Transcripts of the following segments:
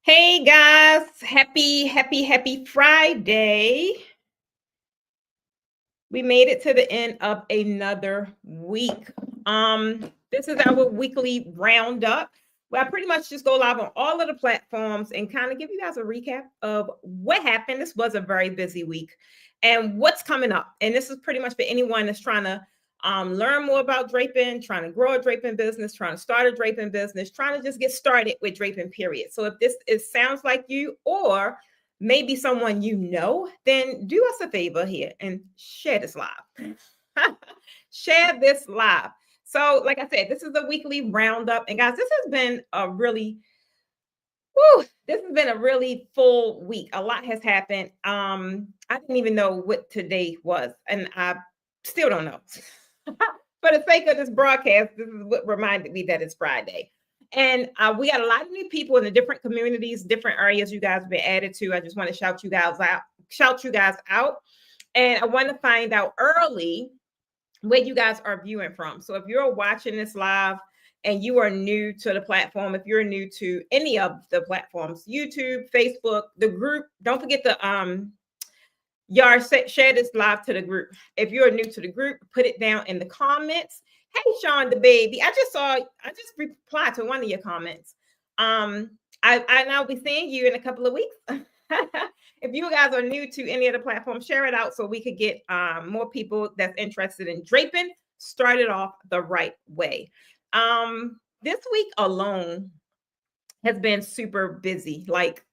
Hey guys, happy Friday. We made it to the end of another week. This is our weekly roundup where I pretty much just go live on all of the platforms and kind of give you guys a recap of what happened. This was a very busy week and what's coming up. And this is pretty much for anyone that's trying to learn more about draping, trying to grow a draping business, trying to start a draping business, trying to just get started with draping, period. So if this sounds like you, or maybe someone you know, then do us a favor here and share this live. Share this live. So, like I said, this is a weekly roundup. And guys, this has been a really full week. A lot has happened. I didn't even know what today was, and I still don't know. For the sake of this broadcast, this is what reminded me that it's Friday. And we got a lot of new people in the different communities, different areas you guys have been added to. I just want to shout you guys out. And I want to find out early where you guys are viewing from. So if you're watching this live and you are new to the platform, if you're new to any of the platforms, YouTube, Facebook, the group, don't forget to y'all share this live to the group. If you're new to the group, put it down in the comments. Hey, Sean the baby. I just replied to one of your comments. I'll be seeing you in a couple of weeks. If you guys are new to any of the platforms, share it out so we could get more people that's interested in draping started off the right way. This week alone has been super busy, like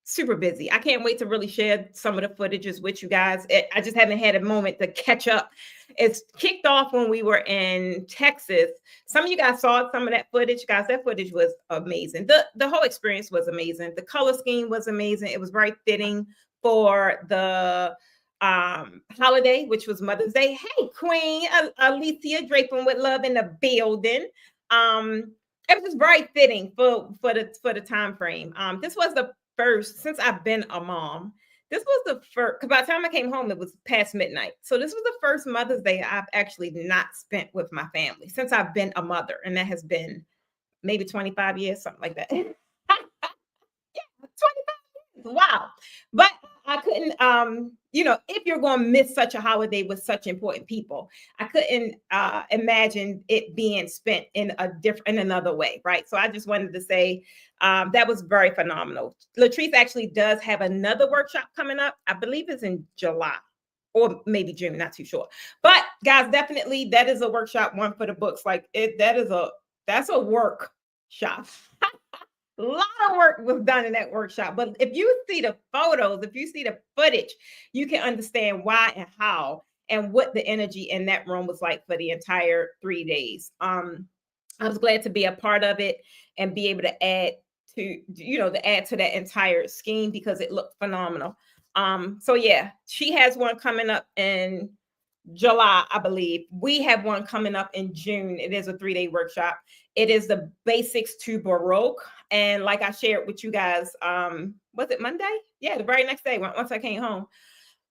super busy. I can't wait to really share some of the footages with you guys. I just haven't had a moment to catch up. It's kicked off when we were in Texas. Some of you guys saw some of that footage. Guys, that footage was amazing. The whole experience was amazing. The color scheme was amazing. It was very fitting for the holiday, which was Mother's Day. Hey, Queen Alicia Draping with Love in the building. It was just very fitting for the time frame. This was the first, since I've been a mom, this was the first, because by the time I came home, it was past midnight. So this was the first Mother's Day I've actually not spent with my family since I've been a mother. And that has been maybe 25 years, something like that. Yeah, 25 years. Wow. But I couldn't, if you're going to miss such a holiday with such important people, I couldn't imagine it being spent in another way, right? So I just wanted to say that was very phenomenal. Latrice actually does have another workshop coming up. I believe it's in July or maybe June, not too sure. But guys, definitely that is a workshop, one for the books. Like that's a workshop. A lot of work was done in that workshop. But if you see the photos, if you see the footage, you can understand why and how and what the energy in that room was like for the entire 3 days. I was glad to be a part of it and be able to add to that entire scheme because it looked phenomenal. So yeah, she has one coming up in July, I believe. We have one coming up in June. It is a 3-day workshop. It is the basics to Baroque. And like I shared with you guys, was it Monday? Yeah, the very next day, once I came home,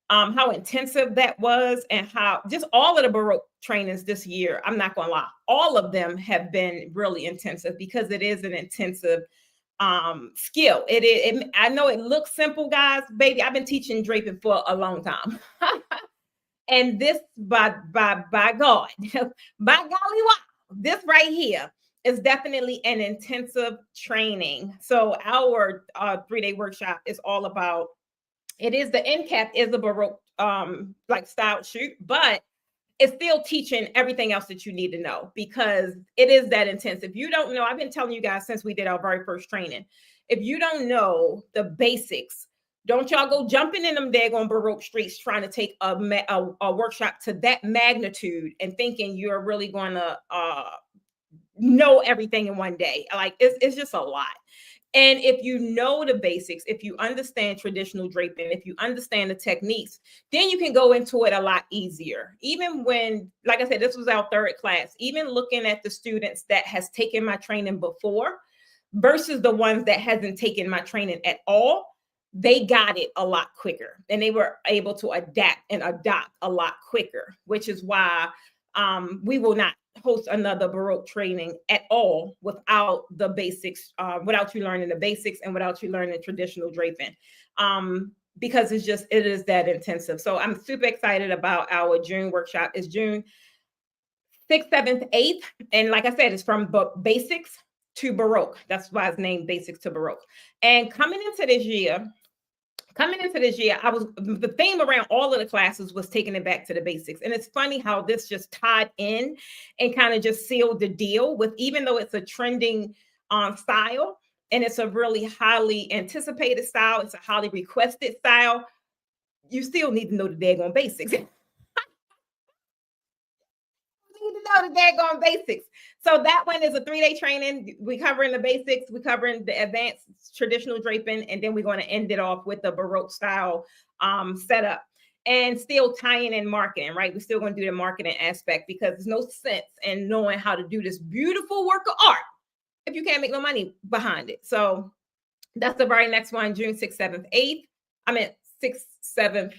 how intensive that was and how just all of the Baroque trainings this year, I'm not going to lie, all of them have been really intensive because it is an intensive skill. I know it looks simple, guys. Baby, I've been teaching draping for a long time. And this, by God, by golly, wow, this right here is definitely an intensive training. So our 3-day workshop is all about. It is the end cap is a Baroque like style shoot, but it's still teaching everything else that you need to know because it is that intense. If you don't know, I've been telling you guys since we did our very first training. If you don't know the basics, don't y'all go jumping in them daggone Baroque streets trying to take a workshop to that magnitude and thinking you're really going to know everything in one day. Like it's just a lot. And if you know the basics, if you understand traditional draping, if you understand the techniques, then you can go into it a lot easier. Even when, like I said, this was our 3rd class, even looking at the students that has taken my training before versus the ones that hasn't taken my training at all, they got it a lot quicker and they were able to adapt and adopt a lot quicker, which is why we will not host another Baroque training at all without the basics, without you learning the basics and without you learning traditional draping. Because it is that intensive. So I'm super excited about our June workshop. It's June 6th, 7th, 8th. And like I said, it's from basics to Baroque. That's why it's named Basics to Baroque. And coming into this year, the theme around all of the classes was taking it back to the basics. And it's funny how this just tied in and kind of just sealed the deal with, even though it's a trending style and it's a really highly anticipated style, it's a highly requested style, you still need to know the daggone basics. Know the daggone basics. So that one is a 3-day training. We covering the basics, we covering the advanced traditional draping, and then we're going to end it off with the Baroque style setup, and still tying in marketing, right? We're still going to do the marketing aspect, because there's no sense in knowing how to do this beautiful work of art if you can't make no money behind it. So that's the very next one, June 6th, 7th, 8th. I mean 6th, 7th,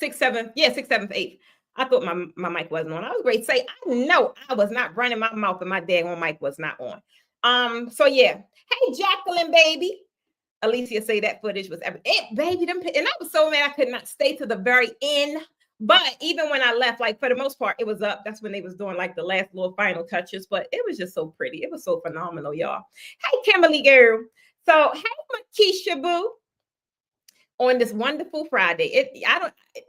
6th, 7th, yeah, 6th, 7th, 8th. I thought my mic wasn't on. I was great to say, I know I was not running my mouth and my daggone mic was not on. So yeah. Hey, Jacqueline, baby. Alicia say that footage was baby. And I was so mad I could not stay to the very end. But even when I left, like for the most part, it was up. That's when they was doing like the last little final touches. But it was just so pretty. It was so phenomenal, y'all. Hey, Kimberly girl. So hey, Makisha boo. On this wonderful Friday,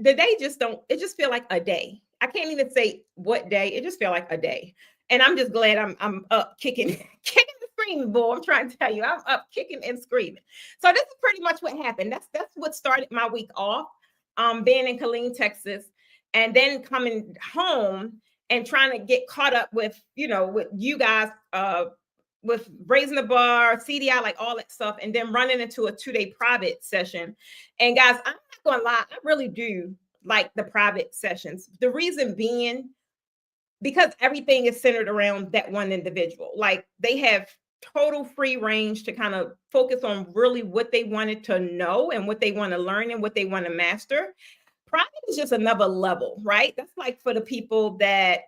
the day it just feel like a day. I can't even say what day. It just feel like a day. And I'm just glad I'm up kicking, kicking and screaming, boy. I'm trying to tell you, I'm up kicking and screaming. So this is pretty much what happened. That's what started my week off. Being in Killeen, Texas, and then coming home and trying to get caught up with, with you guys, with raising the bar, CDI, like all that stuff, and then running into a 2-day private session. And guys, I'm not gonna lie, I really do like the private sessions. The reason being, because everything is centered around that one individual. Like they have total free range to kind of focus on really what they wanted to know and what they want to learn and what they want to master. Private is just another level, right? That's like for the people that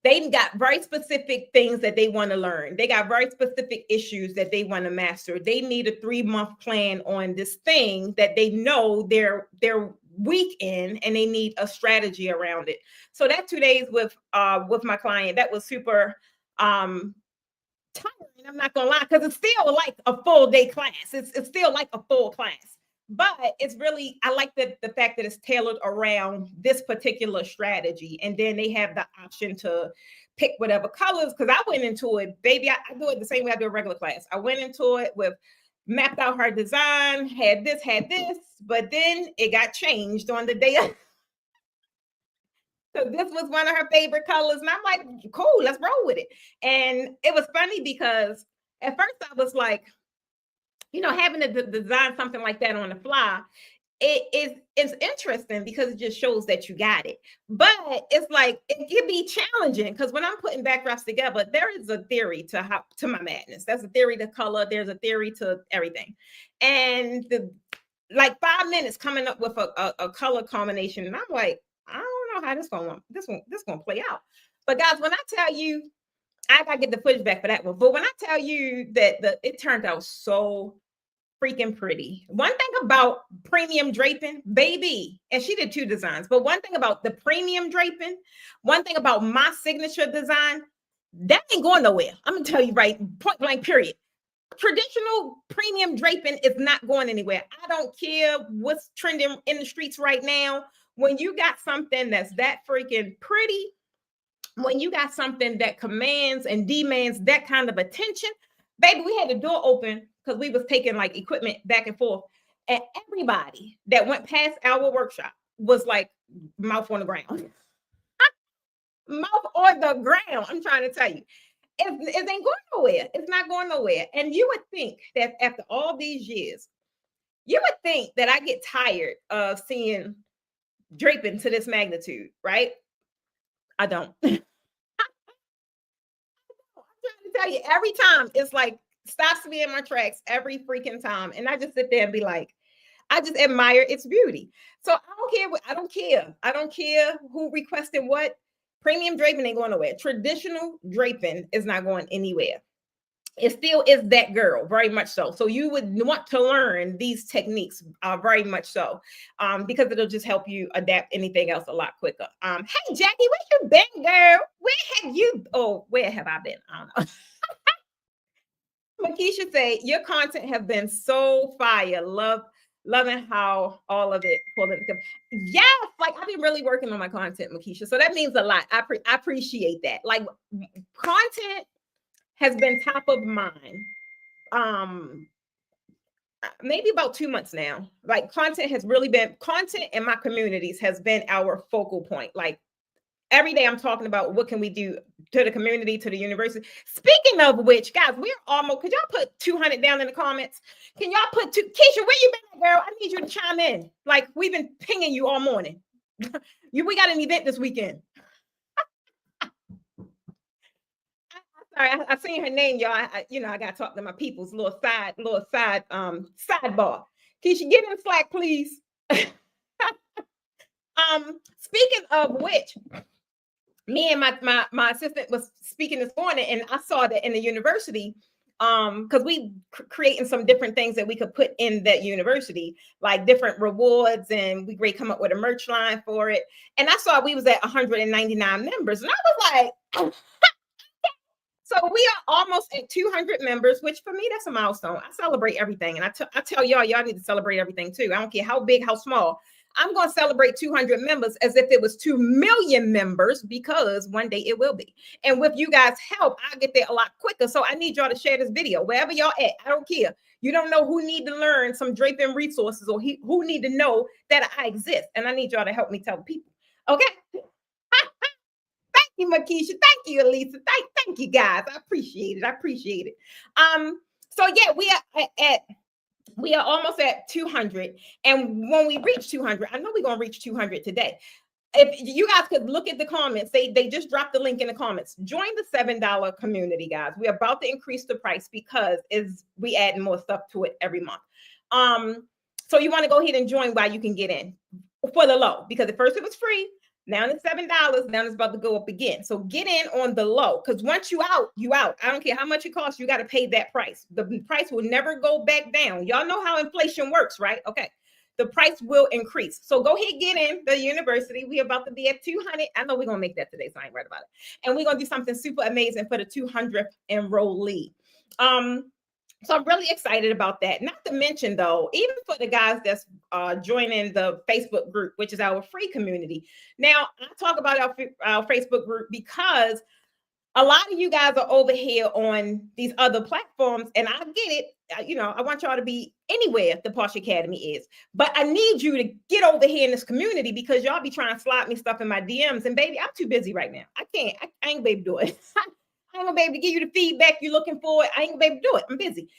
they've got very specific things that they want to learn. They got very specific issues that they want to master. They need a 3-month plan on this thing that they know they're weak in, and they need a strategy around it. So that 2 days with my client, that was super tiring. I'm not gonna lie, because it's still like a full day class. It's still like a full class. But it's really, I like the fact that it's tailored around this particular strategy. And then they have the option to pick whatever colors. Because I went into it, baby, I do it the same way I do a regular class. I went into it with mapped out her design, had this, but then it got changed on the day of. So this was one of her favorite colors. And I'm like, cool, let's roll with it. And it was funny because at first I was like, having to design something like that on the fly, it's interesting because it just shows that you got it. But it's like it can be challenging, because when I'm putting backdrops together, there is a theory to my madness. There's a theory to color. There's a theory to everything. And like 5 minutes coming up with a color combination, and I'm like, I don't know how this gonna play out. But guys, when I tell you, I gotta get the footage back for that one. But when I tell you that it turned out so freaking pretty. One thing about premium draping, baby, and she did 2 designs, but one thing about the premium draping, one thing about my signature design, that ain't going nowhere. I'm gonna tell you right, point blank, period. Traditional premium draping is not going anywhere. I don't care what's trending in the streets right now. When you got something that's that freaking pretty, when you got something that commands and demands that kind of attention, baby, we had the door open because we was taking like equipment back and forth. And everybody that went past our workshop was like mouth on the ground. Mouth on the ground. I'm trying to tell you. It ain't going nowhere. It's not going nowhere. And you would think that after all these years, you would think that I get tired of seeing draping to this magnitude, right? I don't. I'm trying to tell you, every time it's like stops me in my tracks every freaking time. And I just sit there and be like, I just admire its beauty. So I don't care. I don't care who requested what. Premium draping ain't going nowhere. Traditional draping is not going anywhere. It still is that girl, very much so. So you would want to learn these techniques, very much so, because it'll just help you adapt anything else a lot quicker. Hey Jackie, where you been, girl? Where have I been? I don't know. Makisha say your content have been so fire. Loving how all of it pulled it together. Yes, like I've been really working on my content, Makisha. So that means a lot. I appreciate that. Like content has been top of mind. Maybe about 2 months now. Like content in my communities has been our focal point. Like every day I'm talking about what can we do to the community, to the university. Speaking of which, guys, we're almost, could y'all put 200 down in the comments? Can y'all put Keisha, where you been, girl? I need you to chime in. Like we've been pinging you all morning. We got an event this weekend. Sorry, I seen her name, y'all. I got to talk to my people's little sidebar. Keisha, get in Slack, please. Speaking of which, me and my assistant was speaking this morning, and I saw that in the university, because we creating some different things that we could put in that university, like different rewards, and we come up with a merch line for it. And I saw we was at 199 members, and I was like, so we are almost at 200 members, which for me, that's a milestone. I celebrate everything. And I tell y'all need to celebrate everything too. I don't care how big, how small. I'm going to celebrate 200 members as if it was 2 million members, because one day it will be. And with you guys' help, I'll get there a lot quicker. So I need y'all to share this video wherever y'all at. I don't care. You don't know who need to learn some draping resources, or who need to know that I exist. And I need y'all to help me tell people. Okay. Thank you, Makisha. Thank you, Elisa. Thank you, guys. I appreciate it. So yeah, we are almost at 200. And when we reach 200, I know we're going to reach 200 today. If you guys could look at the comments, they just dropped the link in the comments. Join the $7 community, guys. We're about to increase the price because we add more stuff to it every month. So you want to go ahead and join while you can get in for the low, because at first it was free. Now it's $7. Now it's about to go up again. So get in on the low, because once you out. I don't care how much it costs. You got to pay that price. The price will never go back down. Y'all know how inflation works, right? Okay. The price will increase. So go ahead, get in the university. We're about to be at 200. I know we're going to make that today, so I ain't worried about it. And we're going to do something super amazing for the 200th enrollee. So I'm really excited about that. Not to mention, though, even for the guys that's joining the Facebook group, which is our free community. Now, I talk about our Facebook group because a lot of you guys are over here on these other platforms, and I get it. I want y'all to be anywhere the Posh Academy is, but I need you to get over here in this community, because y'all be trying to slide me stuff in my DMs, and baby, I'm too busy right now. I can't. I ain't gonna be able to do it. I ain't gonna be able to give you the feedback you're looking for. I ain't gonna be able to do it. I'm busy.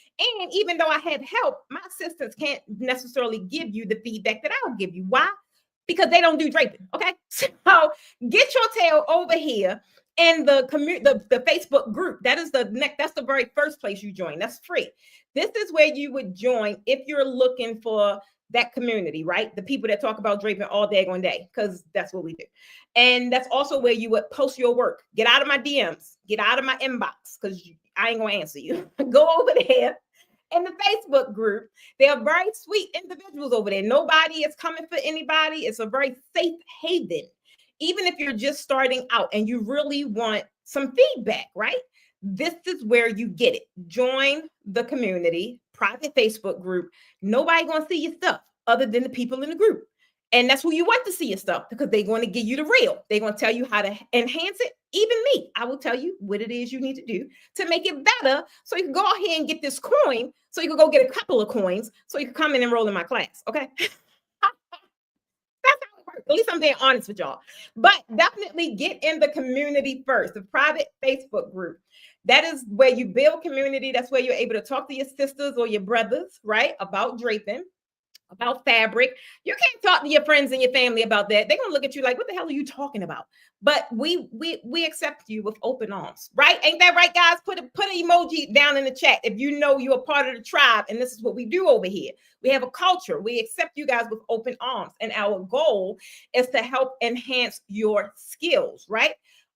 And even though I had help, my assistants can't necessarily give you the feedback that I'll give you. Why? Because they don't do draping. Okay. So get your tail over here in the Facebook group. That's the very first place you join. That's free. This is where you would join if you're looking for that community, right? The people that talk about draping all day, one day, because that's what we do. And that's also where you would post your work. Get out of my DMs, get out of my inbox, because I ain't gonna answer you. Go over there in the Facebook group. They are very sweet individuals over there. Nobody is coming for anybody. It's a very safe haven. Even if you're just starting out and you really want some feedback, right? This is where you get it. Join the community, private Facebook group. Nobody gonna see your stuff other than the people in the group. And that's who you want to see your stuff, because they're going to give you the real. They're going to tell you how to enhance it. Even me, I will tell you what it is you need to do to make it better, so you can go ahead and get this coin, so you can go get a couple of coins, so you can come and enroll in my class, okay? That's how it works. At least I'm being honest with y'all. But definitely get in the community first, the private Facebook group. That is where you build community. That's where you're able to talk to your sisters or your brothers, right, about draping. about fabric. You can't talk to your friends and your family about that. They're gonna look at you like, what the hell are you talking about? But we accept you with open arms, right? Ain't that right, guys? Put an emoji down in the chat if you know you're a part of the tribe, and this is what we do over here. We have a culture. We accept you guys with open arms, and our goal is to help enhance your skills, right?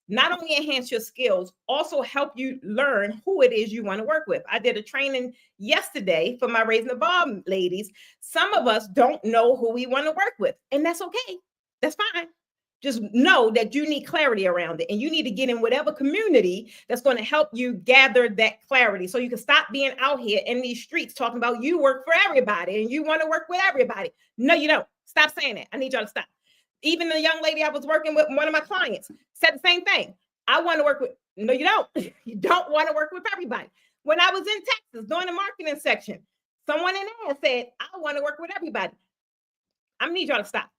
Not only enhance your skills, also help you learn who it is you want to work with. I did a training yesterday for my Raising the Bar ladies. Some of us don't know who we want to work with, and that's okay. That's fine. Just know that you need clarity around it, and you need to get in whatever community that's going to help you gather that clarity so you can stop being out here in these streets talking about you work for everybody and you want to work with everybody. No, you don't. Stop saying that. I need y'all to stop. Even the young lady I was working with, one of my clients, said the same thing. I want to work with, no, you don't. You don't want to work with everybody. When I was in Texas doing the marketing section, someone in there said, I want to work with everybody. I need y'all to stop.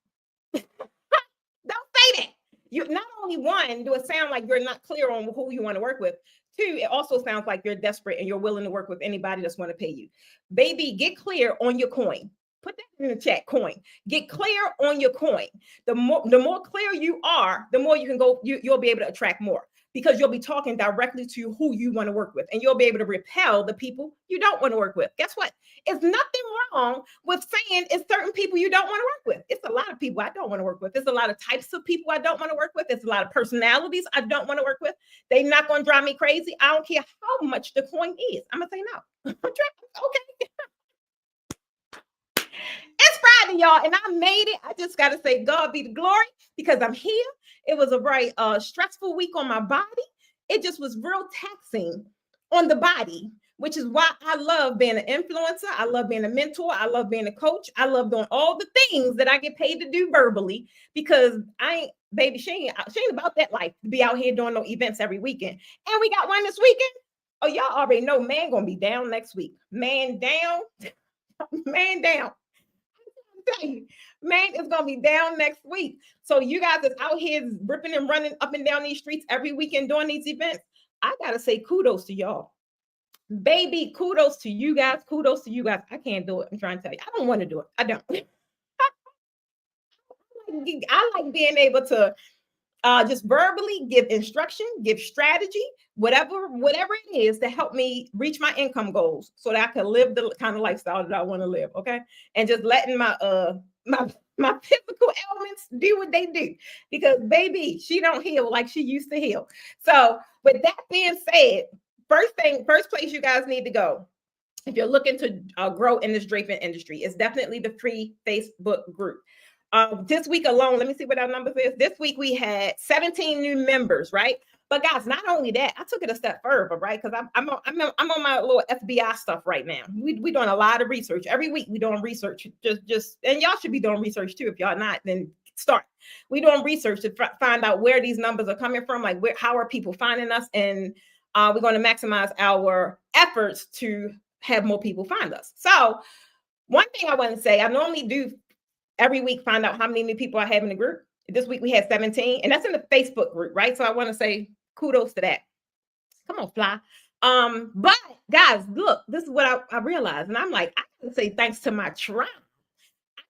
Don't say that. You not only one, do it sound like you're not clear on who you want to work with. Two, it also sounds like you're desperate and you're willing to work with anybody that's going to pay you. Baby, get clear on your coin. Put that in the chat, coin. Get clear on your coin. The more clear you are, the more you can go, you'll be able to attract more, because you'll be talking directly to who you want to work with, and you'll be able to repel the people you don't want to work with. Guess what? It's nothing wrong with saying it's certain people you don't want to work with. It's a lot of people I don't want to work with. It's a lot of types of people I don't want to work with. It's a lot of personalities I don't want to work with. They're not going to drive me crazy. I don't care how much the coin is. I'm going to say no. Okay. It's Friday, y'all, and I made it. I just got to say, God be the glory, because I'm here. It was a very stressful week on my body. It just was real taxing on the body, which is why I love being an influencer. I love being a mentor. I love being a coach. I love doing all the things that I get paid to do verbally, because I ain't, baby, she ain't about that life to be out here doing no events every weekend. And we got one this weekend. Oh, y'all already know, man, gonna be down next week. Man down, man down. Man, it's gonna be down next week. So you guys is out here ripping and running up and down these streets every weekend doing these events. I gotta say kudos to y'all. Baby, kudos to you guys. Kudos to you guys. I can't do it. I'm trying to tell you. I don't want to do it. I don't. I like being able to just verbally give instruction, give strategy, whatever it is to help me reach my income goals so that I can live the kind of lifestyle that I want to live. Okay. And just letting my physical ailments do what they do, because baby, she don't heal like she used to heal. So with that being said, first place you guys need to go if you're looking to grow in this draping industry is definitely the free Facebook group. This week alone, let me see what our numbers is. This week we had 17 new members, right? But guys, not only that, I took it a step further, right? Because I'm on my little FBI stuff right now. We doing a lot of research every week. We doing research, just and y'all should be doing research too. If y'all not, then start. We doing research to find out where these numbers are coming from, like how are people finding us, and we're going to maximize our efforts to have more people find us. So one thing I want to say, I normally do every week find out how many new people I have in the group. This week we had 17, and that's in the Facebook group, right? So I want to say kudos to that. Come on, fly. But guys, look, this is what I realized, and I'm like, I gotta say thanks to my tribe.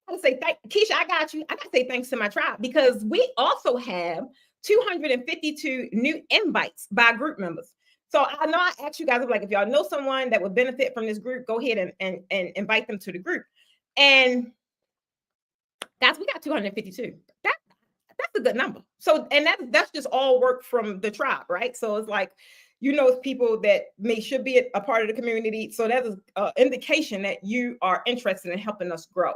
I gotta say Keisha, I got you. I gotta say thanks to my tribe, because we also have 252 new invites by group members. So I know I asked you guys, like, if y'all know someone that would benefit from this group, go ahead and invite them to the group. And guys, we got 252. That's a good number. So, and that's just all work from the tribe, right? So it's like, people that should be a part of the community. So that's an indication that you are interested in helping us grow.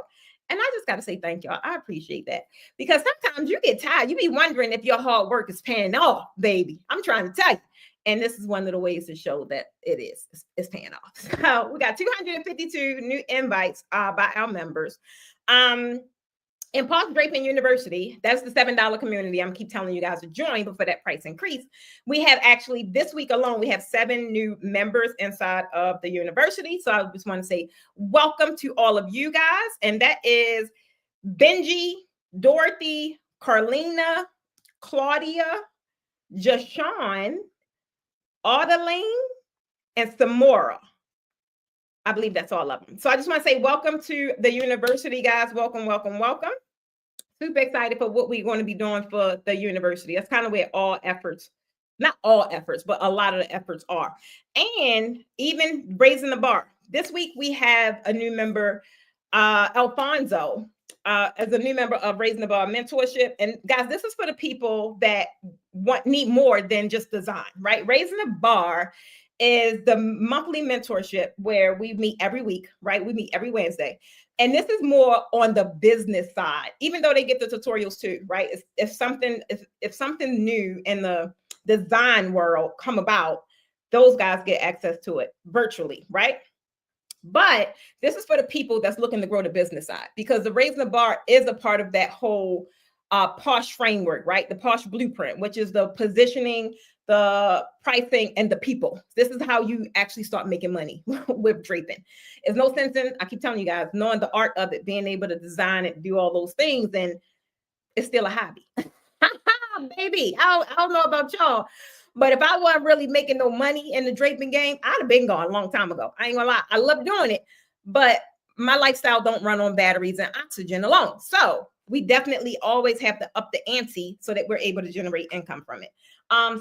And I just got to say thank y'all. I appreciate that, because sometimes you get tired. You be wondering if your hard work is paying off, baby. I'm trying to tell you. And this is one of the ways to show that it is. It's paying off. So we got 252 new invites by our members. In Posh Draping University, that's the $7 community I'm keep telling you guys to join before that price increase. We have actually, this week alone, we have 7 new members inside of the university. So I just want to say welcome to all of you guys. And that is Benji, Dorothy, Carlina, Claudia, Jashawn, Audaline, and Samora. I believe that's all of them. So I just want to say welcome to the university, guys. Welcome, welcome, welcome. Super excited for what we're going to be doing for the university. That's kind of where all efforts, not all efforts, but a lot of the efforts are. And even raising the bar. This week we have a new member, Alfonso, as a new member of Raising the Bar Mentorship. And guys, this is for the people that need more than just design, right? Raising the Bar is the monthly mentorship where we meet every week, right? We meet every Wednesday. And this is more on the business side, even though they get the tutorials too, right? If something new in the design world come about, those guys get access to it virtually, right? But this is for the people that's looking to grow the business side, because the Raising the Bar is a part of that whole Posh framework, right? The Posh blueprint, which is the positioning, the pricing, and the people. This is how you actually start making money with draping. There's no sense in, I keep telling you guys, knowing the art of it, being able to design it, do all those things, and it's still a hobby. Baby, I don't know about y'all, but if I wasn't really making no money in the draping game, I'd have been gone a long time ago. I ain't gonna lie. I love doing it, but my lifestyle don't run on batteries and oxygen alone. So we definitely always have to up the ante so that we're able to generate income from it.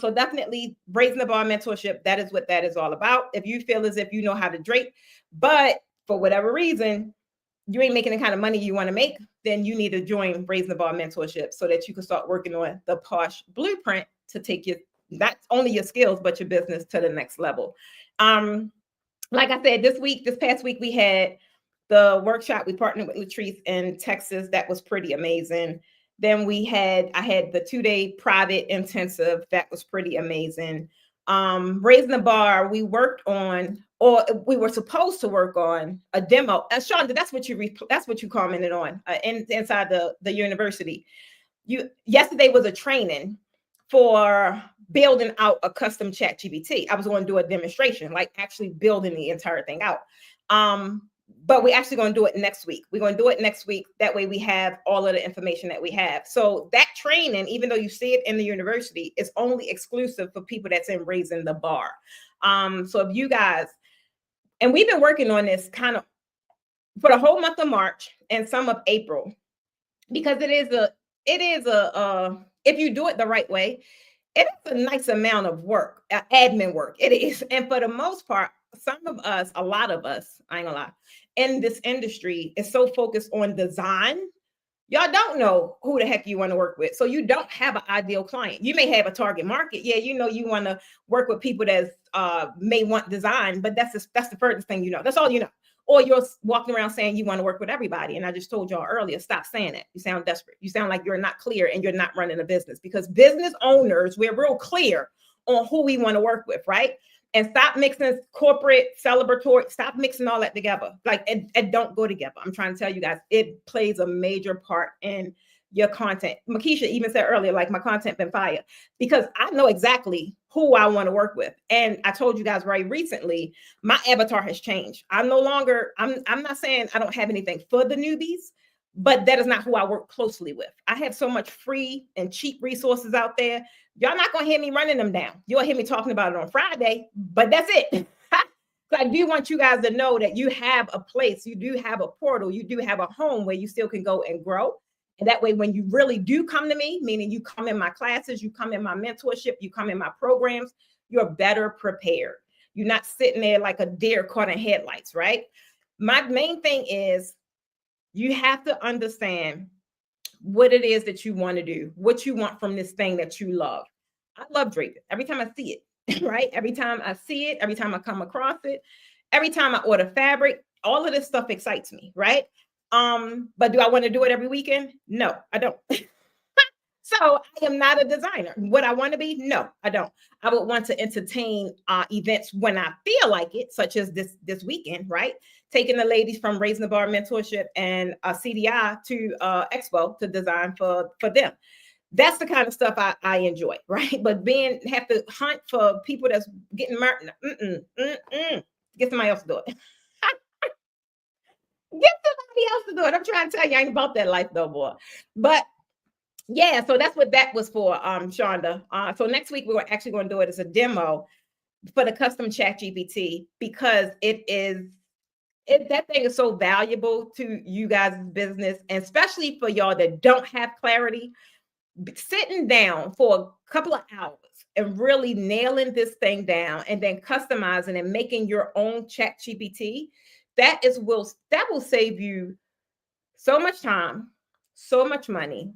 So definitely Raising the Bar mentorship, that is what that is all about. If you feel as if you know how to drape, but for whatever reason, you ain't making the kind of money you want to make, then you need to join Raising the Bar mentorship so that you can start working on the Posh blueprint to take your, not only your skills, but your business to the next level. Like I said, this past week, we had the workshop. We partnered with Latrice in Texas. That was pretty amazing. Then I had the 2-day private intensive. That was pretty amazing. Raising the Bar, we worked on, or we were supposed to work on a demo. Shonda, that's what you commented on inside the university. Yesterday was a training for building out a custom chat GPT. I was going to do a demonstration, like actually building the entire thing out. But we're actually going to do it next week. We're going to do it next week. That way we have all of the information that we have. So that training, even though you see it in the university, is only exclusive for people that's in Raising the Bar. So if you guys, and we've been working on this kind of for the whole month of March and some of April, because it is a if you do it the right way, it is a nice amount of work, admin work. It is. And for the most part, some of us, a lot of us, I ain't gonna lie, in this industry is so focused on design. Y'all don't know who the heck you want to work with. So you don't have an ideal client. You may have a target market. Yeah, you know you want to work with people that may want design, but that's the furthest thing you know. That's all you know. Or you're walking around saying you want to work with everybody. And I just told y'all earlier, stop saying that. You sound desperate. You sound like you're not clear and you're not running a business, because business owners, we're real clear on who we want to work with, right? And stop mixing corporate, celebratory, stop mixing all that together. Like, and don't go together. I'm trying to tell you guys, it plays a major part in your content. Makisha even said earlier, like, my content been fire, because I know exactly who I want to work with. And I told you guys very recently, my avatar has changed. I'm no longer, I'm not saying I don't have anything for the newbies, but that is not who I work closely with. I have so much free and cheap resources out there. Y'all not going to hear me running them down. You'll hear me talking about it on Friday, but that's it. So I do want you guys to know that you have a place, you do have a portal, you do have a home where you still can go and grow. And that way, when you really do come to me, meaning you come in my classes, you come in my mentorship, you come in my programs, you're better prepared. You're not sitting there like a deer caught in headlights, right? My main thing is you have to understand what it is that you want to do, what you want from this thing that you love. I love draping. Every time I see it, right? Every time I see it, every time I come across it, every time I order fabric, all of this stuff excites me, right? But do I want to do it every weekend? No, I don't. So I am not a designer. Would I want to be? No, I don't. I would want to entertain events when I feel like it, such as this weekend, right? Taking the ladies from Raising the Bar mentorship and CDI to Expo to design for them. That's the kind of stuff I enjoy, right? But have to hunt for people that's getting murdered. Get somebody else to do it. Get somebody else to do it. I'm trying to tell you, I ain't about that life though, boy. But yeah, so that's what that was for, Shonda. So next week we were actually going to do it as a demo for the custom chat GPT, because it is That thing is so valuable to you guys' business, and especially for y'all that don't have clarity. Sitting down for a couple of hours and really nailing this thing down and then customizing and making your own chat GPT, that will save you so much time, so much money,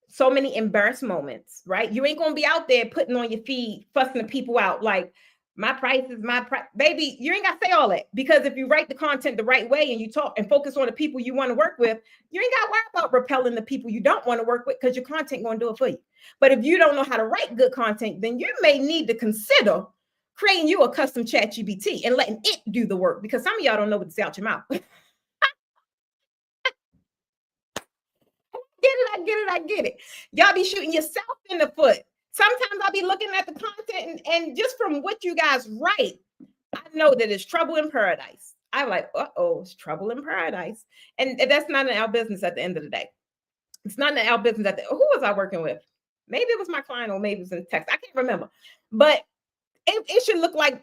so many embarrassed moments, right? You ain't gonna be out there putting on your feed, fussing the people out like my price is my price. Baby, you ain't gotta say all that, because if you write the content the right way and you talk and focus on the people you want to work with, you ain't gotta worry about repelling the people you don't want to work with, because your content gonna do it for you. But if you don't know how to write good content, then you may need to consider creating you a custom chat GPT and letting it do the work, because some of y'all don't know what's out your mouth. I get it. I get it. Y'all be shooting yourself in the foot. Sometimes I'll be looking at the content, and just from what you guys write, I know that it's trouble in paradise. I'm like, uh-oh, it's trouble in paradise. And that's not in our business at the end of the day. It's not in our business who was I working with? Maybe it was my client, or maybe it was in text. I can't remember. But it should look like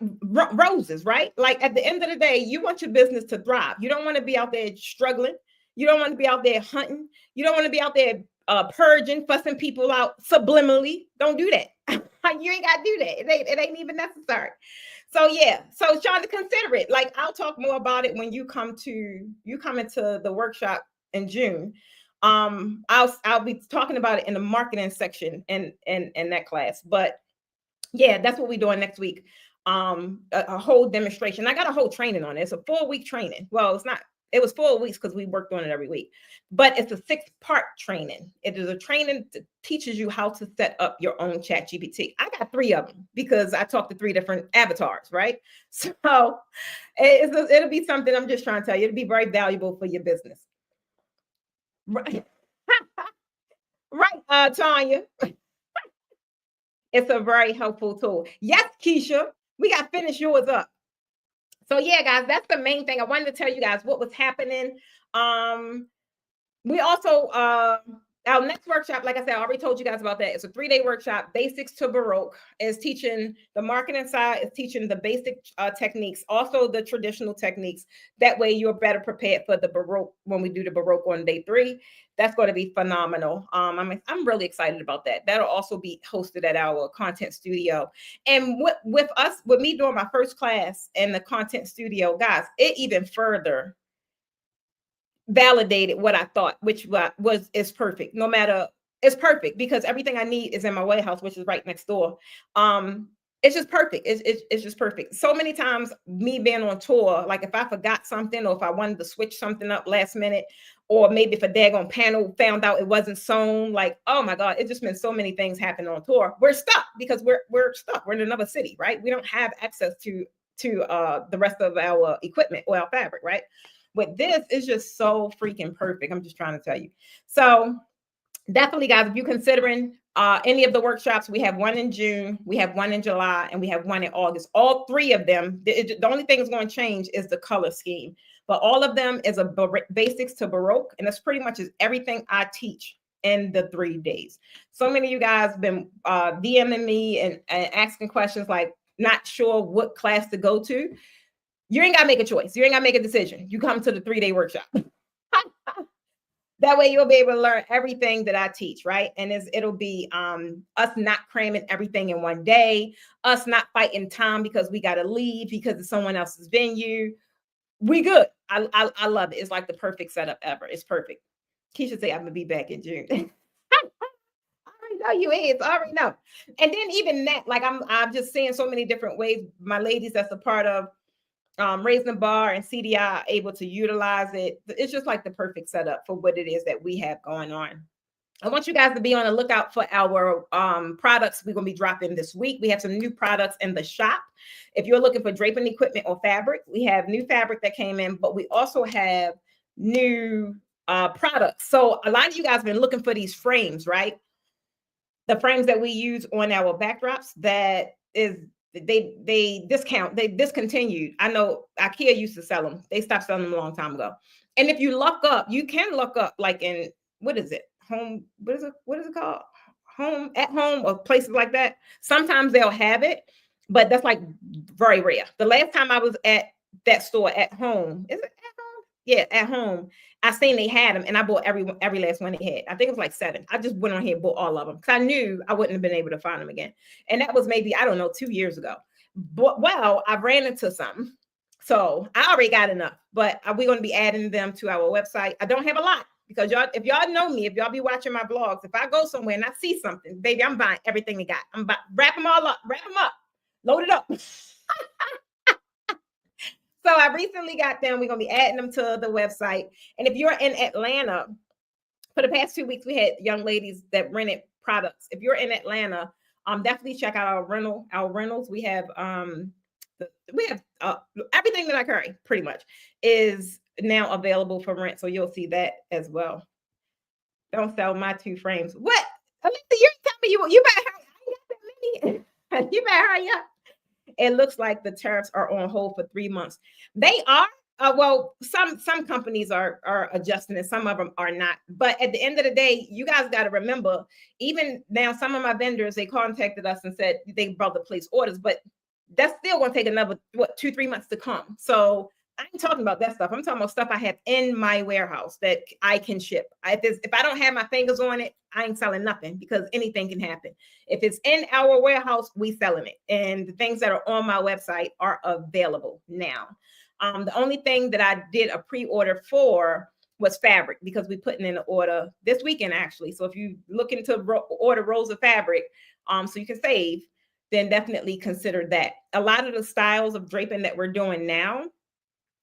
roses, right? Like at the end of the day, you want your business to thrive. You don't want to be out there struggling. You don't want to be out there hunting. You don't want to be out there purging, fussing people out subliminally. Don't do that. You ain't got to do that. It ain't even necessary. So yeah, so trying to consider it. Like I'll talk more about it when you come into the workshop in June. I'll be talking about it in the marketing section in that class. But yeah, that's what we're doing next week. A whole demonstration. I got a whole training on it. It's a 4-week training. Well, it's not. It was 4 weeks because we worked on it every week, but it's a 6-part training. It is a training that teaches you how to set up your own chat GPT. I got 3 of them because I talked to 3 different avatars, right? So it'll be something. I'm just trying to tell you, it'll be very valuable for your business. Right. Right, Tanya. It's a very helpful tool. Yes, Keisha, we got to finish yours up. So yeah, guys, that's the main thing. I wanted to tell you guys what was happening. We also our next workshop, like I said, I already told you guys about that. It's a 3-day workshop. Basics to Baroque is teaching the marketing side, is teaching the basic techniques, also the traditional techniques. That way you're better prepared for the Baroque when we do the Baroque on day 3. That's going to be phenomenal. I'm really excited about that. That'll also be hosted at our content studio. And with me doing my first class in the content studio, guys, it even further validated what I thought, which is perfect. No matter, it's perfect because everything I need is in my warehouse, which is right next door. It's just perfect. It's just perfect. So many times, me being on tour, like if I forgot something, or if I wanted to switch something up last minute, or maybe if a daggone panel found out it wasn't sewn, like, oh my God, it just meant so many things happen on tour. We're stuck because we're stuck. We're in another city, right? We don't have access to the rest of our equipment or our fabric, right? With this, it's just so freaking perfect. I'm just trying to tell you. So definitely, guys, if you're considering any of the workshops, we have one in June, we have one in July, and we have one in August. All 3 of them, the only thing that's going to change is the color scheme. But all of them is a basics to Baroque, and that's pretty much is everything I teach in the 3 days. So many of you guys have been DMing me and asking questions like, not sure what class to go to. You ain't got to make a choice. You ain't got to make a decision. You come to the 3-day workshop. That way you'll be able to learn everything that I teach, right? And it'll be us not cramming everything in one day, us not fighting time because we got to leave because it's someone else's venue. We good. I love it. It's like the perfect setup ever. It's perfect. Keisha say I'm gonna be back in June. I already know you is. I already know. And then even that, like I'm just seeing so many different ways my ladies that's a part of Raising the Bar and CDI are able to utilize it. It's just like the perfect setup for what it is that we have going on. I want you guys to be on the lookout for our products we're going to be dropping this week. We have some new products in the shop. If you're looking for draping equipment or fabric, we have new fabric that came in, but we also have new products. So a lot of you guys have been looking for these frames, right? The frames that we use on our backdrops, that is they discontinued. I know IKEA used to sell them. They stopped selling them a long time ago. And if you look up, you can look up like in what is it? Home, what is it called? Home at Home or places like that. Sometimes they'll have it, but that's like very rare. The last time I was at that store at home. Is it at home? Yeah, at home. I seen they had them, and I bought every last one they had. I think it was like 7. I just went on here and bought all of them because I knew I wouldn't have been able to find them again. And that was maybe, I don't know, 2 years ago. But well, I ran into some. So I already got enough, but we're going to be adding them to our website. I don't have a lot because y'all, if y'all know me, if y'all be watching my vlogs, if I go somewhere and I see something, baby, I'm buying everything they got. I'm about wrap them all up, load it up. So I recently got them. We're going to be adding them to the website. And if you're in Atlanta, for the past 2 weeks, we had young ladies that rented products. If you're in Atlanta, definitely check out our rentals. We have everything that I carry pretty much is now available for rent. So you'll see that as well. Don't sell my 2 frames. What? Alisa, you're telling me you better hurry. I ain't got that many. You better hurry up. It looks like the tariffs are on hold for 3 months. They are. Well, some companies are adjusting and some of them are not. But at the end of the day, you guys got to remember, even now, some of my vendors, they contacted us and said they brought the place orders, but that's still going to take another 2-3 months to come. So I ain't talking about that stuff. I'm talking about stuff I have in my warehouse that I can ship. If I don't have my fingers on it, I ain't selling nothing because anything can happen. If it's in our warehouse, we selling it. And the things that are on my website are available now. The only thing that I did a pre-order for was fabric because we putting in an order this weekend, actually. So if you looking to order rolls of fabric, so you can save, then definitely consider that. A lot of the styles of draping that we're doing now,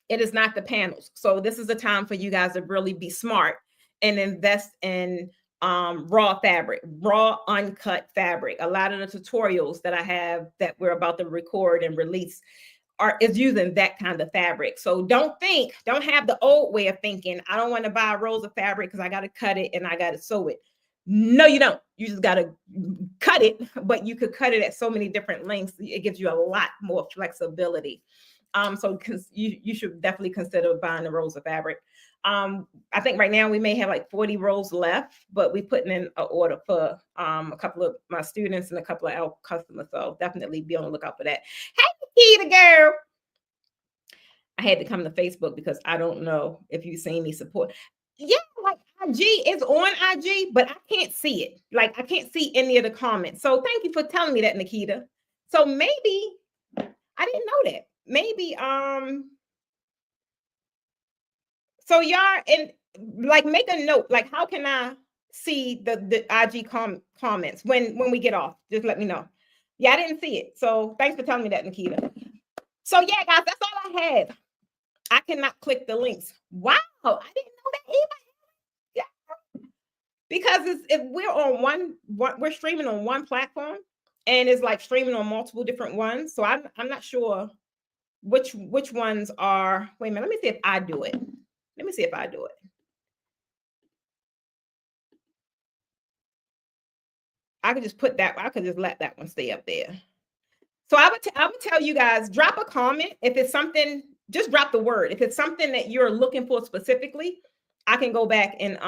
it is not the panels. So this is the time for you guys to really be smart and invest in raw fabric, raw uncut fabric. A lot of the tutorials that I have that we're about to record and release is using that kind of fabric. So don't have the old way of thinking. I don't want to buy rolls of fabric because I got to cut it and I got to sew it. No, you don't. You just got to cut it, but you could cut it at so many different lengths. It gives you a lot more flexibility. So you should definitely consider buying the rolls of fabric. I think right now we may have like 40 rolls left, but we're putting in an order for a couple of my students and a couple of our customers. So definitely be on the lookout for that. Hey, Nikita girl. I had to come to Facebook because I don't know if you've seen me support. Yeah, like IG is on IG, but I can't see it. Like I can't see any of the comments. So thank you for telling me that, Nikita. So maybe I didn't know that. Maybe so y'all and like make a note. Like how can I see the IG comments when we get off? Just let me know. Yeah, I didn't see it. So thanks for telling me that, Nikita. So yeah, guys, that's all I had. I cannot click the links. Wow, I didn't know that either. Yeah. Because if we're on we're streaming on one platform, and it's like streaming on multiple different ones. So I'm not sure which ones are. Wait a minute. Let me see if I do it. Let me see if I do it. I could just put that. I could just let that one stay up there. So I would tell you guys, drop a comment if it's something. Just drop the word. If it's something that you're looking for specifically, I can go back and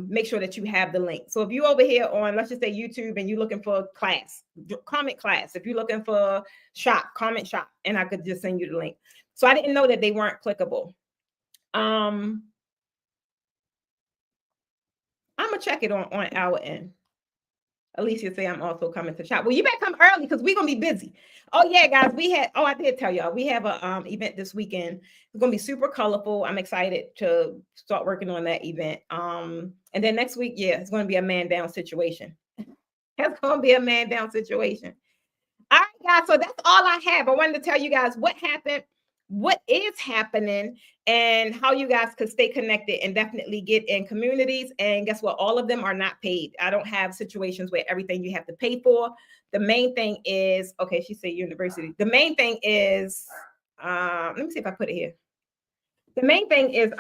make sure that you have the link. So if you over here on, let's just say YouTube, and you're looking for class, comment class. If you're looking for shop, comment shop, and I could just send you the link. So I didn't know that they weren't clickable. I'm gonna check it on our end. Alicia say I'm also coming to shop. Well, you better come early because we're gonna be busy. Oh yeah, guys, I did tell y'all we have a event this weekend. It's gonna be super colorful. I'm excited to start working on that event. And then next week, yeah, it's gonna be a man down situation. It's gonna be a man down situation. All right, guys. So that's all I have. I wanted to tell you guys what happened, what is happening, and how you guys could stay connected and definitely get in communities. And guess what? All of them are not paid. I don't have situations where everything you have to pay for. The main thing is, okay, she said university. The main thing is, let me see if I put it here. The main thing is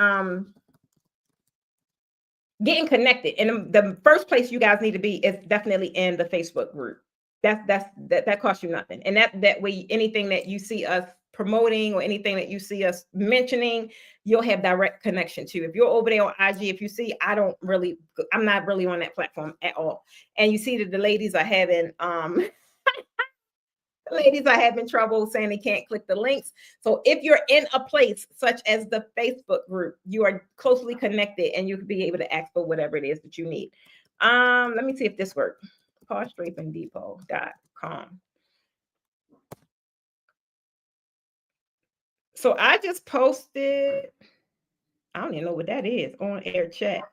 getting connected. And the first place you guys need to be is definitely in the Facebook group. That costs you nothing. And that way, anything that you see us promoting or anything that you see us mentioning, you'll have direct connection to. If you're over there on IG, if you see, I'm not really on that platform at all. And you see that the ladies are having Ladies are having trouble saying they can't click the links. So if you're in a place such as the Facebook group, you are closely connected and you can be able to ask for whatever it is that you need. Let me see if this works. PoshDrapingDepot.com. So I just posted, I don't even know what that is, on air chat.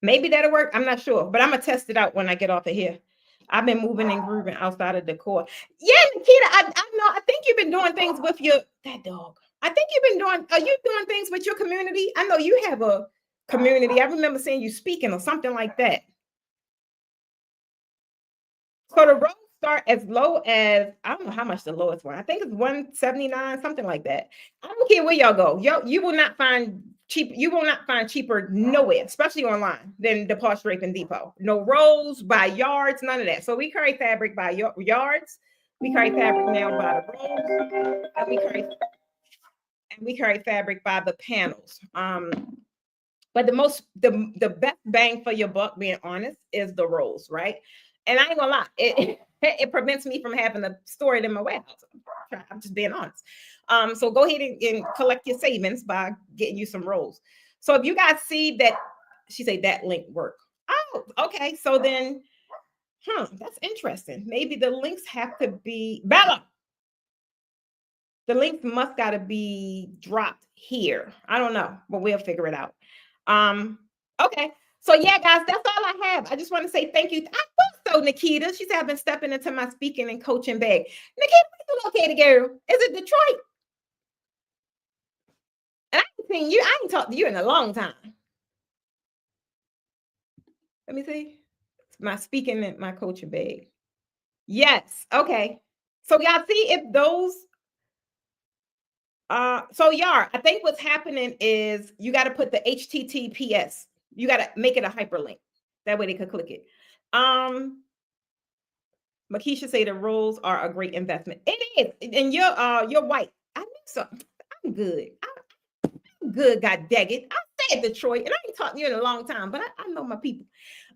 Maybe that'll work. I'm not sure, but I'm gonna test it out when I get off of here. I've been moving and grooving outside of the core. Yeah, Nikita, I know. I think you've been doing things with that dog. I think you've been doing. Are you doing things with your community? I know you have a community. I remember seeing you speaking or something like that. So the roads start as low as, I don't know how much the lowest one. I think it's 179, something like that. I don't care where y'all go. You will not find cheap. You will not find cheaper nowhere, especially online, than the Posh Draping Depot. No rolls by yards, none of that. So we carry fabric by yards. We carry fabric now by the rolls, and we carry fabric by the panels. But the best bang for your buck, being honest, is the rolls, right? And I ain't gonna lie, it prevents me from having to store it in my warehouse. I'm just being honest. So go ahead and collect your savings by getting you some rolls. So if you guys see that, she said that link worked. Oh, okay. So then, that's interesting. Maybe the links have to be Bella. The links must gotta be dropped here. I don't know, but we'll figure it out. Okay. So yeah, guys, that's all I have. I just want to say thank you. I thought so, Nikita. She said I've been stepping into my speaking and coaching bag. Nikita, where's the located girl? Is it Detroit? And I ain't seen you. I ain't talked to you in a long time. Let me see. My speaking and my coaching bag. Yes. Okay. So y'all see if those so Yar, I think what's happening is you got to put the HTTPS. You got to make it a hyperlink. That way they could click it. Makisha say the rolls are a great investment. It is. And you're white. I think so. I'm good. I'm good, god dang it. I said Detroit, and I ain't talked to you in a long time, but I know my people.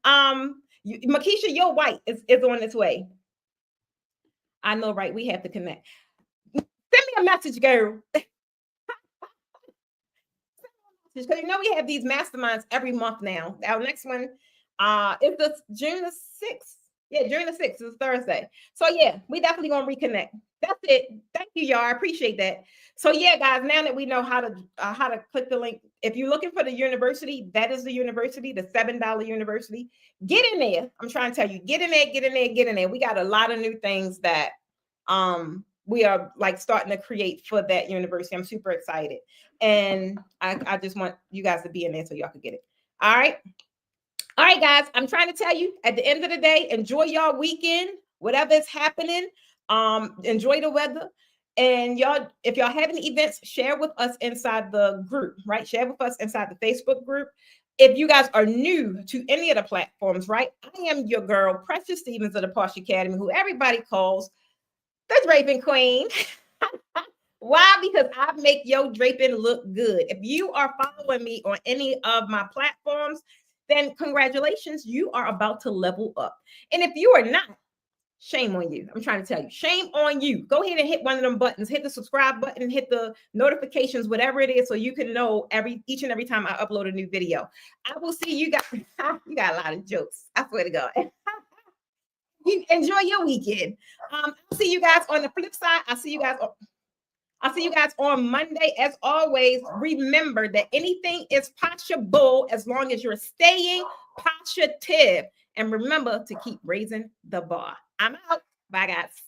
Makisha, your white is on its way. I know, right? We have to connect. Send me a message, girl. Because you know we have these masterminds every month now. Our next one is the June the 6th. Yeah, June the 6th is Thursday. So yeah, we definitely gonna reconnect. That's it. Thank you, y'all. I appreciate that. So yeah, guys, now that we know how to click the link, if you're looking for the university, that is the university, the $7 university. Get in there. I'm trying to tell you, get in there, get in there, get in there. We got a lot of new things that we are like starting to create for that university. I'm super excited. And I just want you guys to be in there so y'all can get it. All right. All right, guys. I'm trying to tell you at the end of the day, enjoy y'all weekend, whatever is happening. Enjoy the weather. And y'all, if y'all have any events, share with us inside the group, right? Share with us inside the Facebook group. If you guys are new to any of the platforms, right? I am your girl, Precious Stevens of the Posh Academy, who everybody calls the Draping Queen. Why? Because I make your draping look good. If you are following me on any of my platforms, then congratulations, you are about to level up. And if you are not, shame on you. I'm trying to tell you, shame on you. Go ahead and hit one of them buttons, hit the subscribe button, hit the notifications, whatever it is, so you can know each and every time I upload a new video. I will see you guys. You got a lot of jokes. I swear to God. You enjoy your weekend. I'll see you guys on the flip side. I'll see you guys on Monday. As always, remember that anything is possible as long as you're staying positive. And remember to keep raising the bar. I'm out. Bye, guys.